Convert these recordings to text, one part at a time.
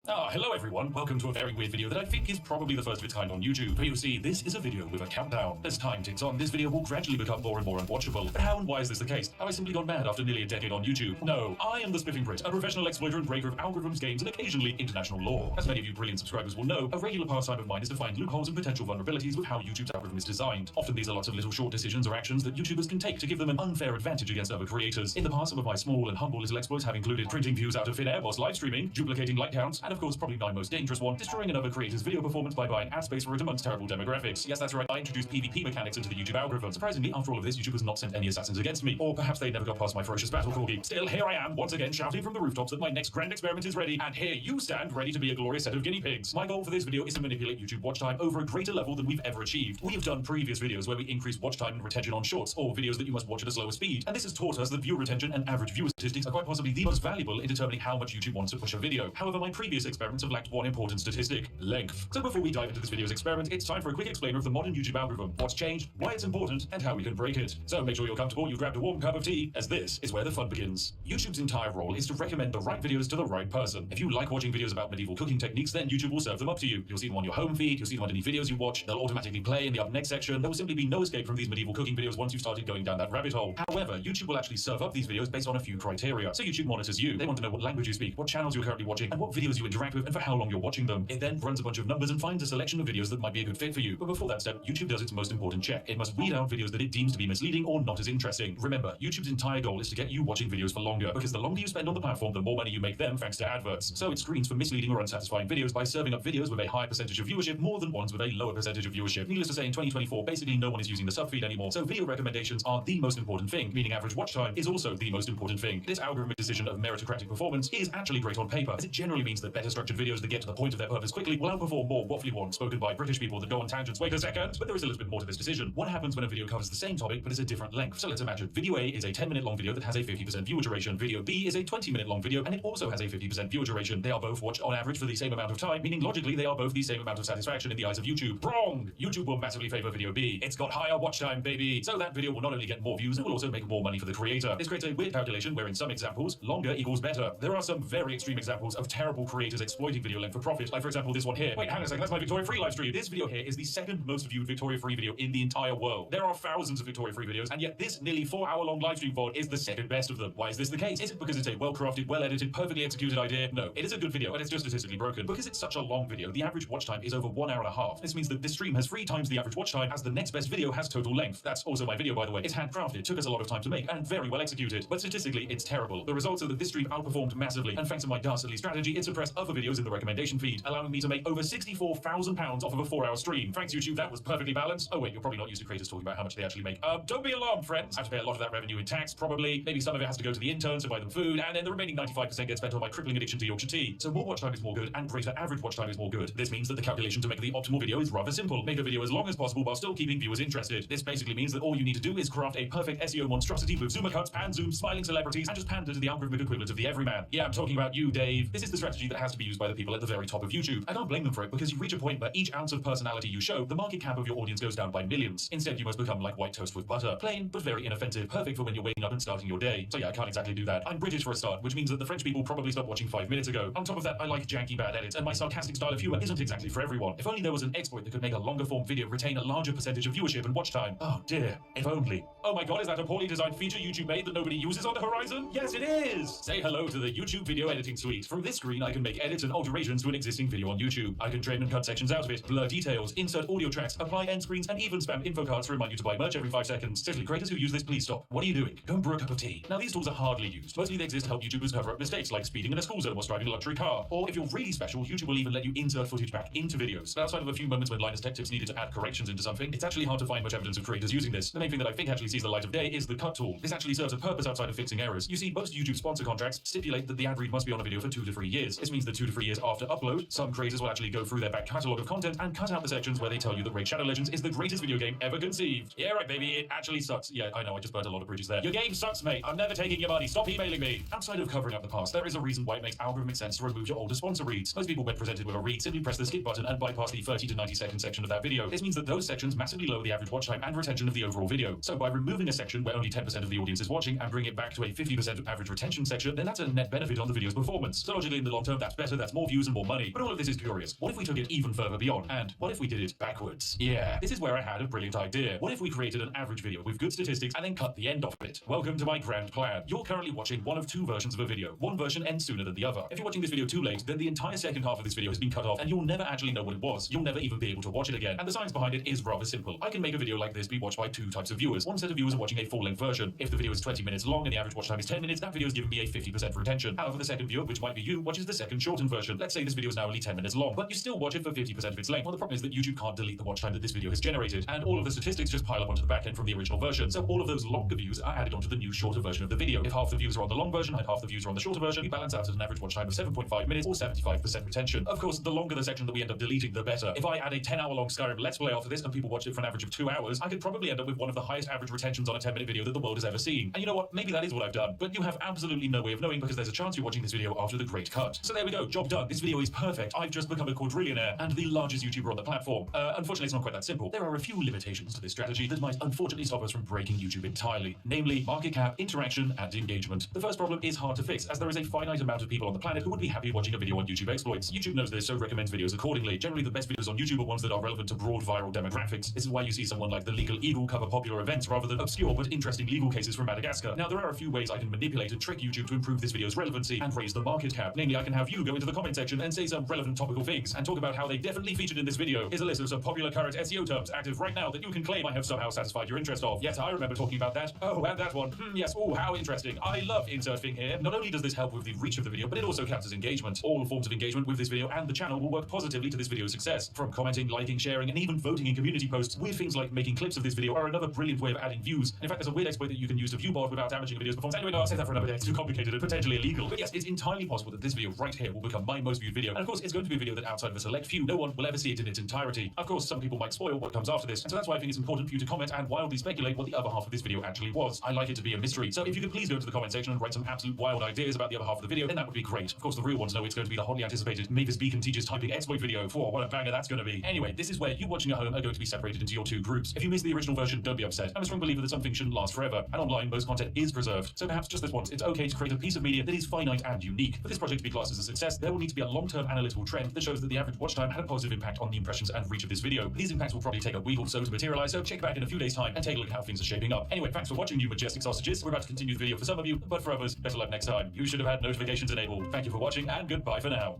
Hello everyone, welcome to a very weird video that I think is probably the first of its kind on YouTube. But you see, this is a video with a countdown. As time ticks on, this video will gradually become more and more unwatchable. But how and why is this the case? Have I simply gone mad after nearly a decade on YouTube? No, I am the Spiffing Britt, a professional exploiter and breaker of algorithms, games, and occasionally international law. As many of you brilliant subscribers will know, a regular pastime of mine is to find loopholes and potential vulnerabilities with how YouTube's algorithm is designed. Often these are lots of little short decisions or actions that YouTubers can take to give them an unfair advantage against other creators. In the past, some of my small and humble little exploits have included printing views out of thin air whilst live streaming, duplicating like counts, and of course probably my most dangerous one, destroying another creator's video performance by buying ad space for it amongst terrible demographics. Yes, that's right, I introduced PvP mechanics into the YouTube algorithm. Surprisingly, after all of this, YouTube has not sent any assassins against me. Or perhaps they never got past my ferocious battle corgi. Still, here I am, once again shouting from the rooftops that my next grand experiment is ready, and here you stand ready to be a glorious set of guinea pigs. My goal for this video is to manipulate YouTube watch time over a greater level than we've ever achieved. We have done previous videos where we increase watch time and retention on shorts, or videos that you must watch at a slower speed, and this has taught us that viewer retention and average viewer statistics are quite possibly the most valuable in determining how much YouTube wants to push a video. However, my previous experiments have lacked one important statistic: length. So before we dive into this video's experiment, it's time for a quick explainer of the modern YouTube algorithm, what's changed, why it's important, and how we can break it. So make sure you're comfortable, you've grabbed a warm cup of tea, as this is where the fun begins. YouTube's entire role is to recommend the right videos to the right person. If you like watching videos about medieval cooking techniques, then YouTube will serve them up to you. You'll see them on your home feed, you'll see them underneath videos you watch, they'll automatically play in the up next section. There will simply be no escape from these medieval cooking videos once you've started going down that rabbit hole. However, YouTube will actually serve up these videos based on a few criteria. So YouTube monitors you. They want to know what language you speak, what channels you're currently watching, and what videos you interact with, and for how long you're watching them. It then runs a bunch of numbers and finds a selection of videos that might be a good fit for you. But before that step, YouTube does its most important check. It must weed out videos that it deems to be misleading or not as interesting. Remember, YouTube's entire goal is to get you watching videos for longer, because the longer you spend on the platform, the more money you make them thanks to adverts. So it screens for misleading or unsatisfying videos by serving up videos with a higher percentage of viewership more than ones with a lower percentage of viewership. Needless to say, in 2024, basically no one is using the subfeed anymore, so video recommendations are the most important thing, meaning average watch time is also the most important thing. This algorithmic decision of meritocratic performance is actually great on paper, as it generally means that better structured videos that get to the point of their purpose quickly will outperform more waffly ones spoken by British people that go on tangents. Wait a second, but there is a little bit more to this decision. What happens when a video covers the same topic but is a different length? So let's imagine video A is a 10-minute long video that has a 50% viewer duration. Video B is a 20-minute long video and it also has a 50% viewer duration. They are both watched on average for the same amount of time, meaning logically they are both the same amount of satisfaction in the eyes of YouTube. Wrong! YouTube will massively favor video B. It's got higher watch time, baby. So that video will not only get more views, it will also make more money for the creator. This creates a weird calculation where in some examples, longer equals better. There are some very extreme examples of terrible creators exploiting video length for profit, like for example this one here. Wait, hang on a second, that's my Victoria Free live stream. This video here is the second most viewed Victoria Free video in the entire world. There are thousands of Victoria Free videos, and yet this nearly 4-hour-long live stream VOD is the second best of them. Why is this the case? Is it because it's a well-crafted, well-edited, perfectly executed idea? No, it is a good video, but it's just statistically broken. Because it's such a long video, the average watch time is over 1 hour and a half. This means that this stream has 3 times the average watch time as the next best video has total length. That's also my video, by the way. It's handcrafted, took us a lot of time to make, and very well executed. But statistically, it's terrible. The results are that this stream outperformed massively, and thanks to my dastardly strategy, it suppressed other videos in the recommendation feed, allowing me to make over £64,000 off of a 4-hour stream. Thanks, YouTube, that was perfectly balanced. Oh wait, you're probably not used to creators talking about how much they actually make. Don't be alarmed, friends. I have to pay a lot of that revenue in tax, probably. Maybe some of it has to go to the interns to buy them food, and then the remaining 95% gets spent on my crippling addiction to Yorkshire tea. So more watch time is more good, and greater average watch time is more good. This means that the calculation to make the optimal video is rather simple. Make a video as long as possible while still keeping viewers interested. This basically means that all you need to do is craft a perfect SEO monstrosity with zoomer cuts, pan zoom, smiling celebrities, and just pander to the algorithmic equivalent of the everyman. Yeah, I'm talking about you, Dave. This is the strategy that has to be used by the people at the very top of YouTube. I don't blame them for it, because you reach a point where each ounce of personality you show, the market cap of your audience goes down by millions. Instead, you must become like white toast with butter. Plain, but very inoffensive, perfect for when you're waking up and starting your day. So yeah, I can't exactly do that. I'm British for a start, which means that the French people probably stopped watching 5 minutes ago. On top of that, I like janky bad edits, and my sarcastic style of humor isn't exactly for everyone. If only there was an exploit that could make a longer form video retain a larger percentage of viewership and watch time. Oh dear, if only. Oh my god, is that a poorly designed feature YouTube made that nobody uses on the horizon? Yes, it is! Say hello to the YouTube video editing suite. From this screen, I can make edits and alterations to an existing video on YouTube. I can trim and cut sections out of it, blur details, insert audio tracks, apply end screens, and even spam info cards to remind you to buy merch every 5 seconds. Seriously, creators who use this, please stop. What are you doing? Go and brew a cup of tea. Now, these tools are hardly used. Mostly they exist to help YouTubers cover up mistakes like speeding in a school zone or driving a luxury car. Or if you're really special, YouTube will even let you insert footage back into videos. But outside of a few moments when Linus Tech Tips needed to add corrections into something, it's actually hard to find much evidence of creators using this. The main thing that I think actually sees the light of day is the cut tool. This actually serves a purpose outside of fixing errors. You see, most YouTube sponsor contracts stipulate that the ad read must be on a video for 2 to 3 years. This means that 2 to 3 years after upload, some creators will actually go through their back catalogue of content and cut out the sections where they tell you that Raid Shadow Legends is the greatest video game ever conceived. Yeah, right, baby, it actually sucks. Yeah, I know, I just burnt a lot of bridges there. Your game sucks, mate. I'm never taking your money. Stop emailing me. Outside of covering up the past, there is a reason why it makes algorithmic sense to remove your older sponsor reads. Most people, when presented with a read, simply press the skip button and bypass the 30 to 90 second section of that video. This means that those sections massively lower the average watch time and retention of the overall video. So by removing a section where only 10% of the audience is watching and bring it back to a 50% average retention section, then that's a net benefit on the video's performance. So logically, in the long term, that's better, that's more views and more money. But all of this is curious. What if we took it even further beyond? And what if we did it backwards? Yeah, this is where I had a brilliant idea. What if we created an average video with good statistics and then cut the end off it? Welcome to my grand plan. You're currently watching one of two versions of a video. One version ends sooner than the other. If you're watching this video too late, then the entire second half of this video has been cut off and you'll never actually know what it was. You'll never even be able to watch it again. And the science behind it is rather simple. I can make a video like this be watched by two types of viewers. One set of viewers are watching a full-length version. If the video is 20 minutes long and the average watch time is 10 minutes, that video is giving me a 50% retention. However, the second viewer, which might be you, watches the second shortened version. Let's say this video is now only 10 minutes long, but you still watch it for 50% of its length. Well, the problem is that YouTube can't delete the watch time that this video has generated, and all of the statistics just pile up onto the back end from the original version. So all of those longer views are added onto the new shorter version of the video. If half the views are on the long version and half the views are on the shorter version, we balance out at an average watch time of 7.5 minutes or 75% retention. Of course, the longer the section that we end up deleting, the better. If I add a 10-hour-long Skyrim Let's Play after this and people watch it for an average of 2 hours, I could probably end up with one of the highest average retentions on a 10-minute video that the world has ever seen. And you know what? Maybe that is what I've done, but you have absolutely no way of knowing because there's a chance you're watching this video after the great cut. So there we go, job done. This video is perfect. I've just become a quadrillionaire and the largest YouTuber on the platform. Unfortunately, it's not quite that simple. There are a few limitations to this strategy that might unfortunately stop us from breaking YouTube entirely, namely market cap, interaction, and engagement. The first problem is hard to fix, as there is a finite amount of people on the planet who would be happy watching a video on YouTube exploits. YouTube knows this, so recommends videos accordingly. Generally, the best videos on YouTube are ones that are relevant to broad viral demographics. This is why you see someone like the Legal Eagle cover popular events rather than obscure but interesting legal cases from Madagascar. Now, there are a few ways I can manipulate and trick YouTube to improve this video's relevancy and raise the market cap. Namely, I can have you go into the comment section and say some relevant topical things and talk about how they definitely featured in this video. Here's a list of some popular current SEO terms active right now that you can claim I have somehow satisfied your interest of. Yes, I remember talking about that. Oh, and that one. Yes, oh, how interesting. I love inserting here. Not only does this help with the reach of the video, but it also counts as engagement. All forms of engagement with this video and the channel will work positively to this video's success. From commenting, liking, sharing, and even voting in community posts, weird things like making clips of this video are another brilliant way of adding views. In fact, there's a weird exploit that you can use to view bot without damaging a video's performance. Anyway, no, I'll save that for another day. It's too complicated and potentially illegal. But yes, it's entirely possible that this video right here will become my most viewed video. And of course, it's going to be a video that outside of a select few, no one will ever see it in its entirety. Of course, some people might spoil what comes after this. And so that's why I think it's important for you to comment and wildly speculate what the other half of this video actually was. I like it to be a mystery. So if you could please go to the comment section and write some absolute wild ideas about the other half of the video, then that would be great. Of course, the real ones know it's going to be the hotly anticipated Mavis Beacon teaches typing exploit video. For what a banger that's going to be. Anyway, this is where you watching at home are going to be separated into your two groups. If you missed the original version, don't be upset. I'm a strong believer that something shouldn't last forever, and online most content is preserved. So perhaps just this once, it's okay to create a piece of media that is finite and unique. For this project to be classed as a success, there will need to be a long-term analytical trend that shows that the average watch time had a positive impact on the impressions and reach of this video. These impacts will probably take a week or so to materialize, so check back in a few days' time and take a look at how things are shaping up. Anyway, thanks for watching, you majestic sausages. We're about to continue the video for some of you, but for others, better luck next time. You should have had notifications enabled. Thank you for watching, and goodbye for now.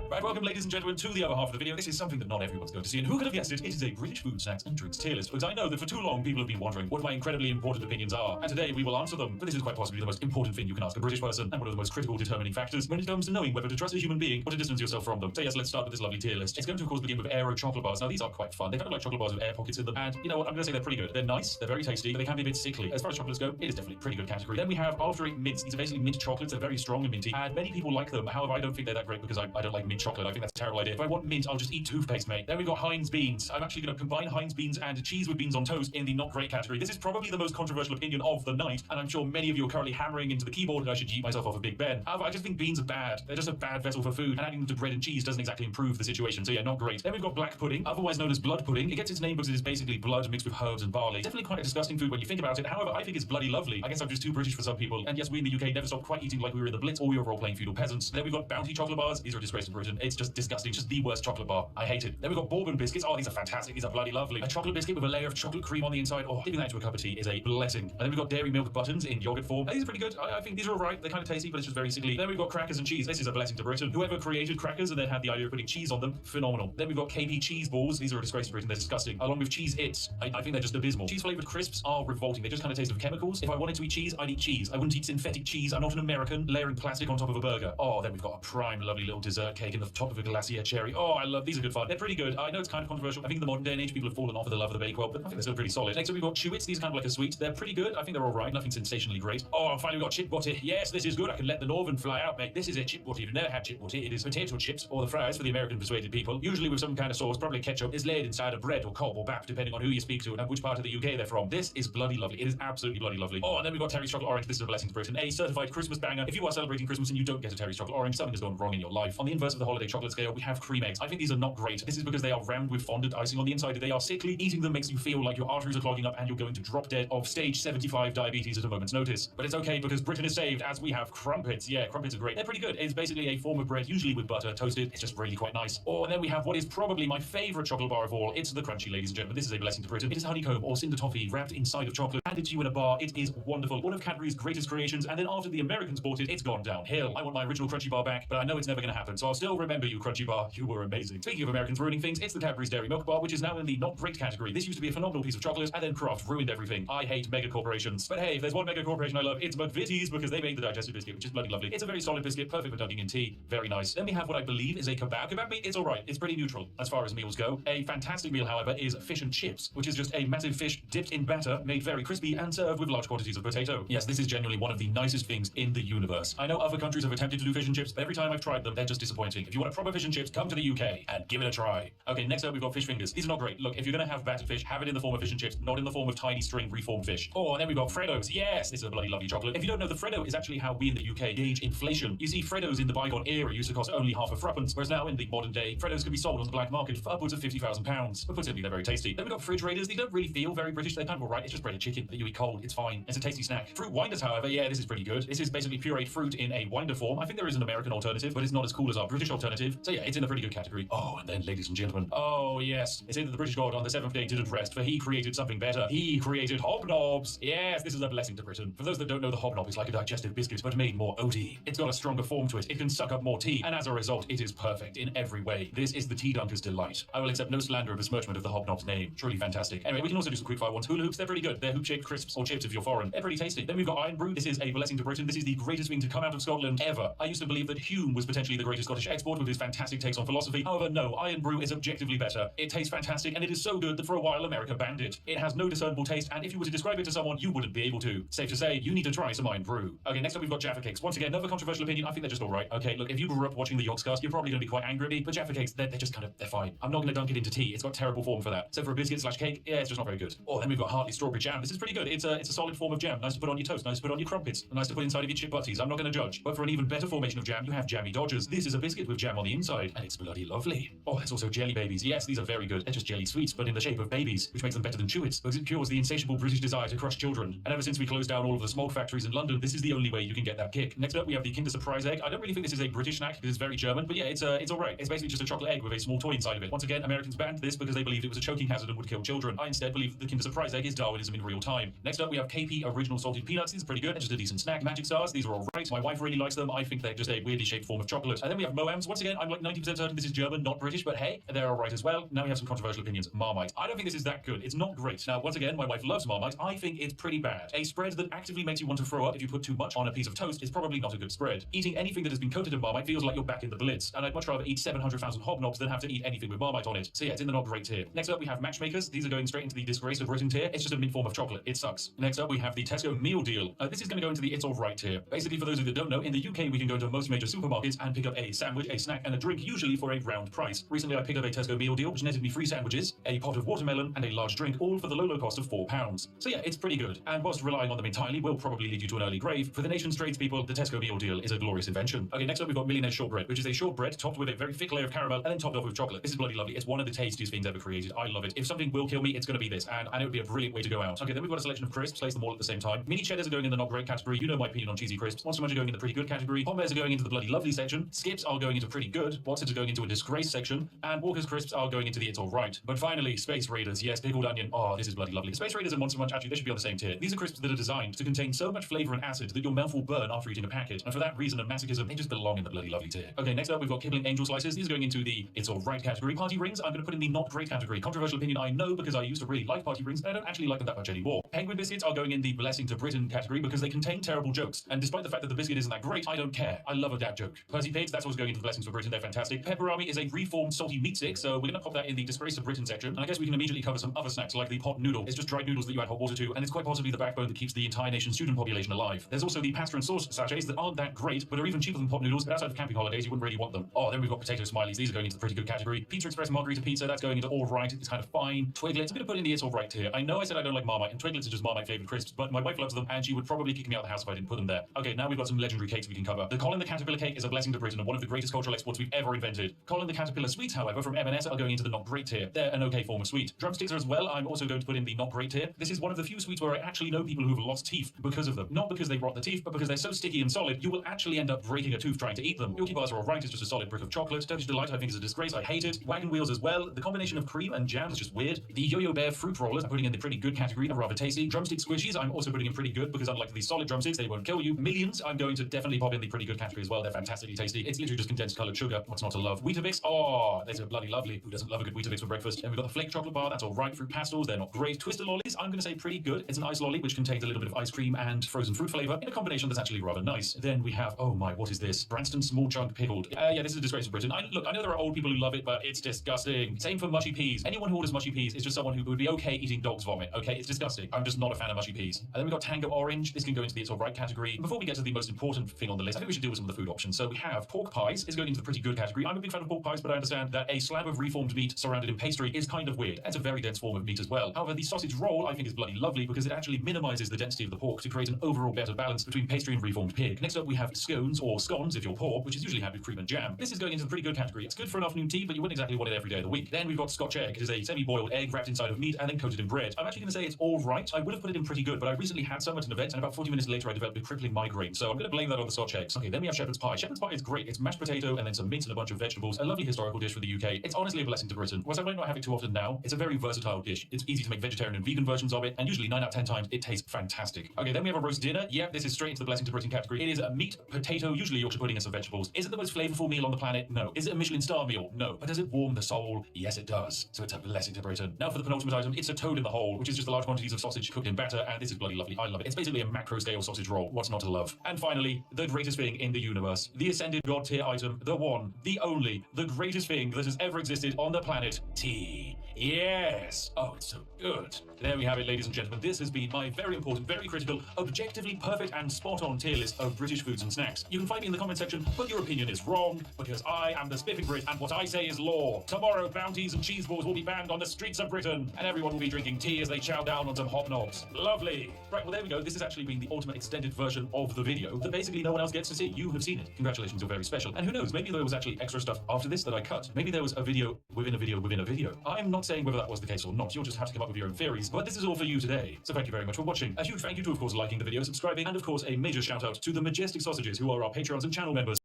Right, welcome ladies and gentlemen to the other half of the video. This is something that not everyone's going to see, and who could have guessed it? It is a British food, snacks and drinks tier list, because I know that for too long people have been wondering what my incredibly important opinions are, and today we will answer them. But this is quite possibly the most important thing you can ask a British person, and one of the most critical determining factors when it comes to knowing whether to trust a human being or to distance yourself from them. So yes, let's start with this lovely tier list. It's going to of course begin with Aero chocolate bars. Now these are quite fun. They're kind of like chocolate bars with air pockets in them, and you know what, I'm going to say they're pretty good. They're nice, they're very tasty, but they can be a bit sickly. As far as chocolates go, it is definitely a pretty good category. Then we have After Eight mints. These are basically mint chocolates. They're very strong and minty, and many people like them. However, I don't think they're that great because I don't like mint chocolate. I think that's a terrible idea. If I want mint, I'll just eat toothpaste, mate. Then we've got Heinz beans. I'm actually going to combine Heinz beans and cheese with beans on toast in the not great category. This is probably the most controversial opinion of the night, and I'm sure many of you are currently hammering into the keyboard that I should yeet myself off of Big Ben. However, I just think beans are bad. They're just a bad vessel for food, and adding them to bread and cheese doesn't exactly improve the situation, so yeah, not great. Then we've got black pudding, otherwise known as blood pudding. It gets its name because it is basically blood mixed with herbs and barley. Definitely quite a disgusting food when you think about it. However, I think it's bloody lovely. I guess I'm just too British for some people, and yes, we in the UK never stopped quite eating like we were in the Blitz or we were role-playing feudal peasants. Then we've got Bounty chocolate bars. These are a disgrace to Britain. It's just disgusting. Just the worst chocolate bar. I hate it. Then we've got bourbon biscuits. Oh, these are fantastic. These are bloody lovely. A chocolate biscuit with a layer of chocolate cream on the inside. Oh, dipping that into a cup of tea is a blessing. And then we've got dairy milk buttons in yogurt form. These are pretty good. I think these are alright. They're kind of tasty, but it's just very sickly. Then we've got crackers and cheese. This is a blessing to Britain. Whoever created crackers and then had the idea of putting cheese on them, phenomenal. Then we've got KP cheese balls. These are a disgrace to Britain. They're disgusting. Along with cheese its. I think they're just abysmal. Cheese flavored crisps are revolting. They just kind of taste of chemicals. If I wanted to eat cheese, I'd eat cheese. I wouldn't eat synthetic cheese. I'm not an American layering plastic on top of a burger. Oh, then we've got a prime lovely little dessert cake in the top of a glacier cherry. Oh, I love these. Are good fun. They're pretty good. I know it's kind of controversial. I think in the modern day and age people have fallen off of the love of the Bakewell, but I think they're still pretty solid. Next up we've got Chewits. These are kind of like a sweet. They're pretty good. I think they're alright. Nothing sensationally great. Oh, and finally we've got chip butty. Yes, this is good. I can let the northern fly out, mate. This is a chip butty. If you've never had chip butty, it is potato chips or the fries for the American persuaded people. Usually with some kind of sauce, probably ketchup, is laid inside of bread or cob or bap, depending on who you speak to and which part of the UK they're from. This is bloody lovely. It is absolutely bloody lovely. Oh, and then we've got Terry's chocolate orange. This is a blessing to Britain. A certified Christmas banger. If you are celebrating Christmas and you don't get a Terry's chocolate orange, something has gone wrong in your life. On the inverse of the holiday chocolate scale, we have cream eggs. I think these are not great. This is because they are rammed with fondant icing on the inside. They are sickly. Eating them makes you feel like your arteries are clogging up and you're going to drop dead of stage 75 diabetes at a moment's notice. But it's okay because Britain is saved as we have crumpets. Yeah, crumpets are great. They're pretty good. It's basically a form of bread, usually with butter, toasted. It's just really quite nice. Oh, and then we have what is probably my favorite chocolate bar of all. It's the Crunchy, ladies and gentlemen. This is a blessing to Britain. It is honeycomb or cinder toffee wrapped inside of chocolate, handed to you in a bar. It is wonderful. One of Cadbury's greatest creations, and then after the Americans bought it, it's gone downhill. I want my original Crunchy bar back, but I know it's never going to happen, so I'll still remember you, Crunchy bar. You were amazing. Speaking of Americans ruining things, it's the Cadbury's Dairy Milk Bar, which is now in the not great category. This used to be a phenomenal piece of chocolate, and then Kraft ruined everything. I hate mega corporations. But hey, if there's one mega corporation I love, it's McVitie's, because they made the digestive biscuit, which is bloody lovely. It's a very solid biscuit, perfect for dunking in tea. Very nice. Then we have what I believe is a kebab. Kebab meat, it's alright. It's pretty neutral as far as meals go. A fantastic meal, however, is fish and chips, which is just a massive fish dipped in batter, made very crispy, and served with large quantities of potato. Yes, this is genuinely one of the nicest things in the universe. I know other countries have attempted to do fish and chips, but every time I've tried them, they're just disappointing. If you want a proper fish and chips, come to the UK and give it a try. Okay, next up we've got fish fingers. These are not great. Look, if you're gonna have battered fish, have it in the form of fish and chips, not in the form of tiny string reformed fish. Oh, and then we've got Freddos. Yes, this is a bloody lovely chocolate. If you don't know, the Freddo is actually how we in the UK gauge inflation. You see, Freddos in the bygone era used to cost only half a threepence, whereas now in the modern day, Freddos can be sold on the black market for upwards of £50,000. But put simply, they're very tasty. Then we've got fridge raiders. These don't really feel very British. They're kind of alright. It's just breaded chicken that you eat cold. It's fine. It's a tasty snack. Fruit winders, however, yeah, this is pretty good. This is basically pureed fruit in a winder form. I think there is an American alternative, but it's not as cool as our British alternative. So yeah, it's in a pretty good category. Oh, and then, ladies and gentlemen, oh yes, it's in that the British god on the seventh day didn't rest, for he created something better. He created hobnobs. Yes, this is a blessing to Britain. For those that don't know, the hobnob is like a digestive biscuit, but made more oaty. It's got a stronger form to it. It can suck up more tea, and as a result, it is perfect in every way. This is the tea dunker's delight. I will accept no slander or besmirchment of the hobnob's name. Truly fantastic. Anyway, we can also do some quick fire ones. Hula hoops, they're pretty good. They're hoop-shaped crisps or chips if you're foreign. They're pretty tasty. Then we've got Iron Brew. This is a blessing to Britain. This is the greatest thing to come out of Scotland ever. I used to believe that Hume was potentially the greatest Scottish export with his fantastic takes on philosophy. However, no, Iron Brew is objectively better. It tastes fantastic, and it is so good that for a while America banned it. It has no discernible taste, and if you were to describe it to someone, you wouldn't be able to. Safe to say, you need to try some Iron Brew. Okay, next up we've got Jaffa Cakes. Once again, another controversial opinion. I think they're just alright. Okay, look, if you grew up watching the Yogscast, you're probably going to be quite angry at me, but Jaffa Cakes, they're just kind of, they're fine. I'm not going to dunk it into tea. It's got terrible form for that. So for a biscuit slash cake, yeah, it's just not very good. Oh, then we've got Hartley Strawberry Jam. This is pretty good. It's a solid form of jam. Nice to put on your toast, nice to put on your crumpets, nice to put inside of your chip butties. I'm not going to judge. But for an even better formation of jam, you have Jammy Dodgers. This is a biscuit with jam on the inside, and it's bloody lovely. Oh, there's also Jelly Babies. Yes, these are very good. They're just jelly sweets, but in the shape of babies, which makes them better than Chewits, because it cures the insatiable British desire to crush children. And ever since we closed down all of the smoke factories in London, this is the only way you can get that kick. Next up, we have the Kinder Surprise Egg. I don't really think this is a British snack because it's very German, but yeah, it's alright. It's basically just a chocolate egg with a small toy inside of it. Once again, Americans banned this because they believed it was a choking hazard and would kill children. I instead believe that the Kinder Surprise Egg is Darwinism in real time. Next up, we have KP Original Salted Peanuts. These are pretty good. They're just a decent snack. Magic Stars. These are alright. My wife really likes them. I think they're just a weirdly shaped form of chocolate. And then we have Moams. Once again, I'm like 90% certain this is German, not British, but hey, they're alright as well. Now we have some controversial opinions. Marmite. I don't think this is that good. It's not great. Now, once again, my wife loves Marmite. I think it's pretty bad. A spread that actively makes you want to throw up if you put too much on a piece of toast is probably not a good spread. Eating anything that has been coated in Marmite feels like you're back in the Blitz, and I'd much rather eat 700,000 hobnobs than have to eat anything with Marmite on it. So yeah, it's in the not great tier. Next up, we have Matchmakers. These are going straight into the disgrace of Britain tier. It's just a mint form of chocolate. It sucks. Next up, we have the Tesco Meal Deal. This is going to go into the it's alright tier. Basically, for those of you that don't know, in the UK, we can go to most major supermarkets and pick up a sandwich, a snack, and a drink, usually for a round price. Recently, I picked up a Tesco Meal Deal, which netted me 3 sandwiches, a pot of watermelon, and a large drink, all for the low cost of £4. So yeah, it's pretty good. And whilst relying on them entirely will probably lead you to an early grave, for the nation's tradespeople, the Tesco Meal Deal is a glorious invention. Okay, next up we've got Millionaire Shortbread, which is a shortbread topped with a very thick layer of caramel and then topped off with chocolate. This is bloody lovely. It's one of the tastiest things ever created. I love it. If something will kill me, it's going to be this, and it would be a brilliant way to go out. Okay, then we've got a selection of crisps, place them all at the same time. Mini cheddars are going in the not great category. You know my opinion on cheesy crisps. Monster Munch are going in the pretty good category. Pom Bears are going into the bloody lovely section. Skips are going into pretty good. Watsons are going into a disgrace section, and Walker's crisps are going into the it's alright. But finally, Space Raiders. Yes, pickled onion. Oh, this is bloody lovely. Space Raiders and Monster Munch, actually, they should be on the same tier. These are crisps that are designed to contain so much flavor and acid that your mouth will burn after eating a packet, and for that reason and masochism, they just belong in the bloody lovely tier. Okay, next up we've got Kibling Angel Slices. These are going into the it's alright category. Party Rings, I'm going to put in the not great category. Controversial opinion, I know, because I used to really like Party Rings, and I don't actually like them that much anymore. Penguin Biscuits are going in the blessing to Britain category because they contain terrible jokes, and despite the fact that the biscuit isn't that great, I don't care. I love a dad joke. Percy Pigs, that's what's going into the blessings for Britain. They're fantastic. Pepperami is a reformed salty meat stick, so we're going to pop that in the disgrace of Britain section, and I guess we can immediately cover some other snacks like the pot noodle. It's just dried noodles that you add hot water to, and it's quite possibly the backbone that keeps the entire nation's student population alive. There's also the pasta and sauce sachets that aren't that great, but are even cheaper than pot noodles, but outside of camping holidays, you wouldn't really want them. Oh, then we've got potato smileys. These are going into the pretty good category. Pizza Express Margarita Pizza, that's going into alright. It's kind of fine. Twiglets, I'm going to put in the it's alright tier. I know I said I don't like Marmite, and Twiglets are just Marmite flavored crisps, but my wife loves them, and she would probably kick me out of the house if I didn't put them there. Okay, now we've got some legendary cakes we can cover. The Colin the Caterpillar cake is a blessing to Britain and one of the greatest greatest cultural exports we've ever invented. Colin the Caterpillar sweets, however, from M&S are going into the not great tier. They're an okay form of sweet. Drumsticks are as well. I'm also going to put in the not great tier. This is one of the few sweets where I actually know people who've lost teeth because of them. Not because they rot the teeth, but because they're so sticky and solid, you will actually end up breaking a tooth trying to eat them. Milky bars are alright, it's just a solid brick of chocolate. Turkish Delight I think is a disgrace, I hate it. Wagon wheels as well. The combination of cream and jam is just weird. The Yo-Yo Bear fruit rollers I'm putting in the pretty good category, they're rather tasty. Drumstick squishies I'm also putting in pretty good because unlike these solid drumsticks, they won't kill you. Millions I'm going to definitely pop in the pretty good category as well. They're fantastically tasty. It's literally just condensed coloured sugar. What's not to love? Weetabix, oh, they're bloody lovely. Who doesn't love a good Weetabix for breakfast? And we've got the flake chocolate bar, that's alright. Fruit pastels, they're not great. Twister lollies, I'm going to say pretty good. It's an ice lolly which contains a little bit of ice cream and frozen fruit flavour in a combination that's actually rather nice. Then we have, oh my, what is this? Branston small chunk pickled. Yeah, this is a disgrace of Britain. Look, I know there are old people who love it, but it's disgusting. Same for mushy peas. Anyone who orders mushy peas is just someone who would be okay eating dog's vomit. Okay, it's disgusting. I'm just not a fan of mushy peas. And then we've got Tango Orange. This can go into the it's alright category. Before we get to the most important thing on the list, I think we should deal with some of the food options. So we have pork pies is going into the pretty good category. I'm a big fan of pork pies, but I understand that a slab of reformed meat surrounded in pastry is kind of weird. It's a very dense form of meat as well. However, the sausage roll I think is bloody lovely because it actually minimizes the density of the pork to create an overall better balance between pastry and reformed pig. Next up we have scones or scones if you're poor, which is usually had with cream and jam. This is going into the pretty good category. It's good for an afternoon tea, but you wouldn't exactly want it every day of the week. Then we've got Scotch egg. It is a semi-boiled egg wrapped inside of meat and then coated in bread. I'm actually going to say it's all right. I would have put it in pretty good, but I recently had some at an event and about 40 minutes later I developed a crippling migraine, so I'm going to blame that on the Scotch eggs. Okay, then we have shepherd's pie. Shepherd's pie is great. It's mashed potato and then some mince and a bunch of vegetables. A lovely historical dish for the UK. It's honestly a blessing to Britain. Whilst I might not have it too often now, it's a very versatile dish. It's easy to make vegetarian and vegan versions of it, and usually 9 out of 10 times it tastes fantastic. Okay, then we have a roast dinner. Yep, this is straight into the blessing to Britain category. It is a meat, potato, usually Yorkshire pudding and some vegetables. Is it the most flavorful meal on the planet? No. Is it a Michelin star meal? No. But does it warm the soul? Yes, it does. So it's a blessing to Britain. Now for the penultimate item, it's a toad in the hole, which is just the large quantities of sausage cooked in batter, and this is bloody lovely. I love it. It's basically a macro scale sausage roll. What's not to love? And finally, the greatest thing in the universe, the ascended god tier item, the one, the only, the greatest thing that has ever existed on the planet, tea. Yes! Oh, it's so good. There we have it, ladies and gentlemen. This has been my very important, very critical, objectively perfect and spot-on tier list of British foods and snacks. You can find me in the comment section, but your opinion is wrong, because I am the Spiffing Brit, and what I say is law. Tomorrow, bounties and cheese balls will be banned on the streets of Britain, and everyone will be drinking tea as they chow down on some hobnobs. Lovely! Right, well there we go. This has actually been the ultimate extended version of the video that basically no one else gets to see. You have seen it. Congratulations, you're very special. And who knows, maybe there was actually extra stuff after this that I cut. Maybe there was a video within a video within a video. I'm not saying whether that was the case or not. You'll just have to come up with your own theories. But this is all for you today. So thank you very much for watching. A huge thank you to, of course, liking the video, subscribing, and of course, a major shout out to the Majestic Sausages, who are our Patreons and channel members.